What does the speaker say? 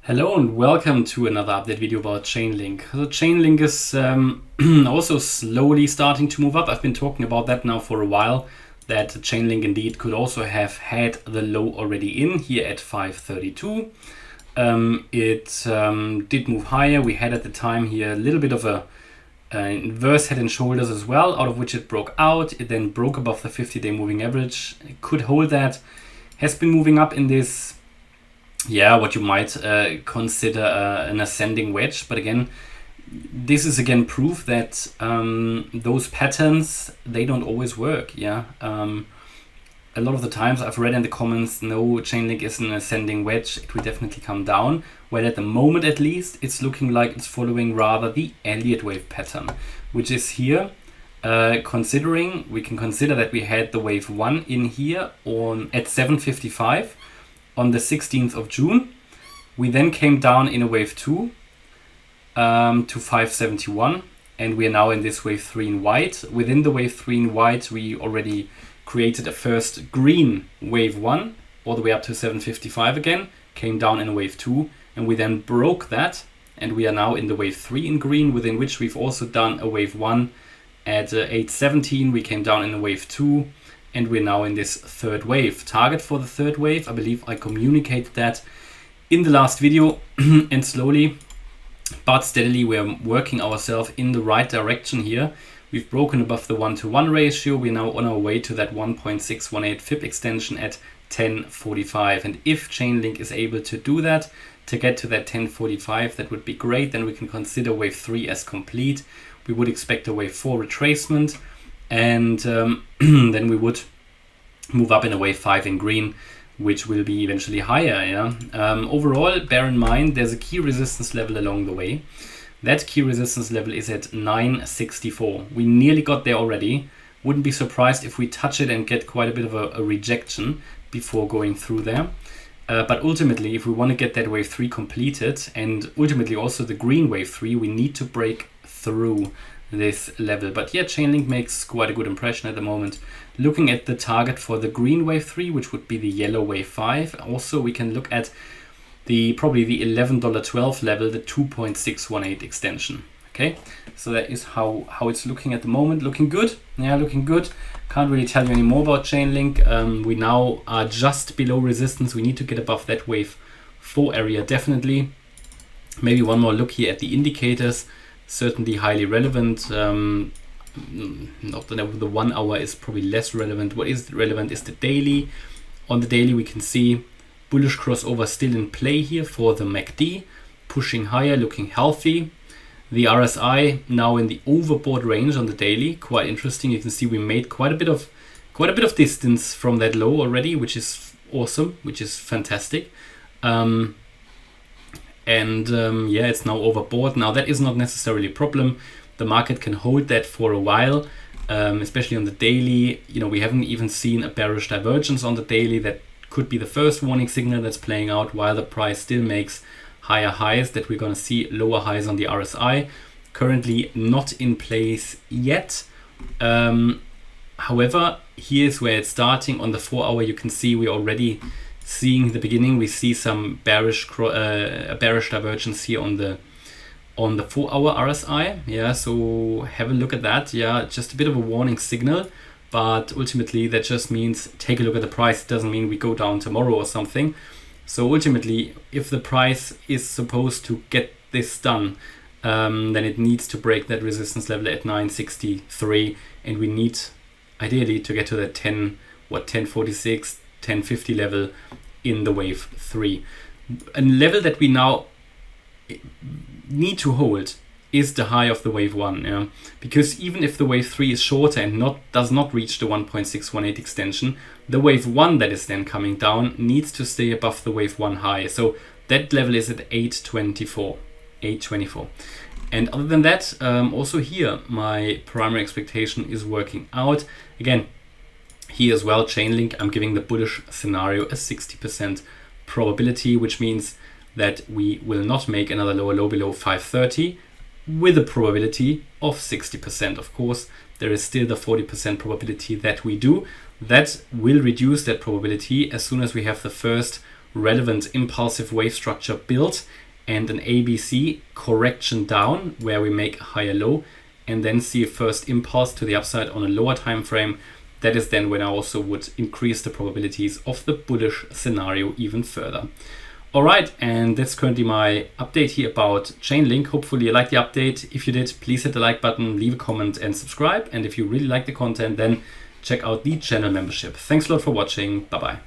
Hello and welcome to another update video about Chainlink. So Chainlink is also slowly starting to move up. I've been talking about that now for a while, that Chainlink indeed could also have had the low already in here at 532. It did move higher. We had at the time here a little bit of a inverse head and shoulders as well, out of which it broke out. It then broke above the 50-day moving average. It could hold that. Has been moving up in this, what you might consider an ascending wedge. But again, this is again proof that those patterns, they don't always work. A lot of the times I've read in the comments, no, Chainlink is an ascending wedge, it will definitely come down. Well, at the moment at least, it's looking like it's following rather the Elliott wave pattern, which is here. We can consider that we had the wave 1 in here at 7:55 on the 16th of June. We then came down in a wave 2 to 571, and we are now in this wave 3 in white. Within the wave 3 in white, we already created a first green wave 1 all the way up to 755 again, came down in a wave 2, and we then broke that, and we are now in the wave 3 in green, within which we've also done a wave 1 at 817. We came down in a wave 2, and we're now in this third wave. Target for the third wave, I believe I communicated that in the last video, and slowly but steadily we're working ourselves in the right direction here. We've broken above the 1-to-1 ratio. We're now on our way to that 1.618 FIB extension at 1045. And if Chainlink is able to do that, to get to that 1045, that would be great. Then we can consider wave 3 as complete. We would expect a wave 4 retracement, and then we would move up in a wave 5 in green, which will be eventually higher. Overall, bear in mind there's a key resistance level along the way. That key resistance level is at 964. We nearly got there already. Wouldn't be surprised if we touch it and get quite a bit of a rejection before going through there. But ultimately, if we want to get that wave 3 completed, and ultimately also the green wave 3, we need to break through this level. But yeah, Chainlink makes quite a good impression at the moment. Looking at the target for the green wave 3, which would be the yellow wave 5. Also, we can look at probably the $11.12 level, the 2.618 extension. Okay, so that is how it's looking at the moment. Looking good. Yeah, looking good. Can't really tell you any more about Chainlink. We now are just below resistance. We need to get above that wave 4 area, definitely. Maybe one more look here at the indicators. Certainly highly relevant. Not the 1 hour is probably less relevant. What is relevant is the daily. On the daily, we can see bullish crossover still in play here for the MACD, pushing higher, looking healthy. The RSI now in the overbought range on the daily, quite interesting. You can see we made quite a bit of distance from that low already, which is awesome, which is fantastic. It's now overbought. Now that is not necessarily a problem. The market can hold that for a while, especially on the daily. We haven't even seen a bearish divergence on the daily. That could be the first warning signal that's playing out, while the price still makes higher highs, that we're going to see lower highs on the RSI. Currently not in place yet. However, here's where it's starting. On the 4 hour, you can see we're already seeing the beginning. We see some bearish divergence here on the 4 hour RSI. So have a look at that. Just a bit of a warning signal. But ultimately, that just means take a look at the price. It doesn't mean we go down tomorrow or something. So ultimately, if the price is supposed to get this done, then it needs to break that resistance level at 963. And we need, ideally, to get to that 1046, 1050 level in the wave 3. A level that we now need to hold is the high of the wave 1, because even if the wave 3 is shorter and does not reach the 1.618 extension, the wave 1 that is then coming down needs to stay above the wave 1 high. So that level is at 824. And other than that, also here my primary expectation is working out. Again, here as well, Chainlink, I'm giving the bullish scenario a 60% probability, which means that we will not make another lower low below 530, with a probability of 60%. Of course, there is still the 40% probability that we do. That will reduce that probability as soon as we have the first relevant impulsive wave structure built, and an ABC correction down where we make a higher low and then see a first impulse to the upside on a lower time frame, that is then when I also would increase the probabilities of the bullish scenario even further. All right, and that's currently my update here about Chainlink. Hopefully you liked the update. If you did, please hit the like button, leave a comment and subscribe. And if you really like the content, then check out the channel membership. Thanks a lot for watching. Bye-bye.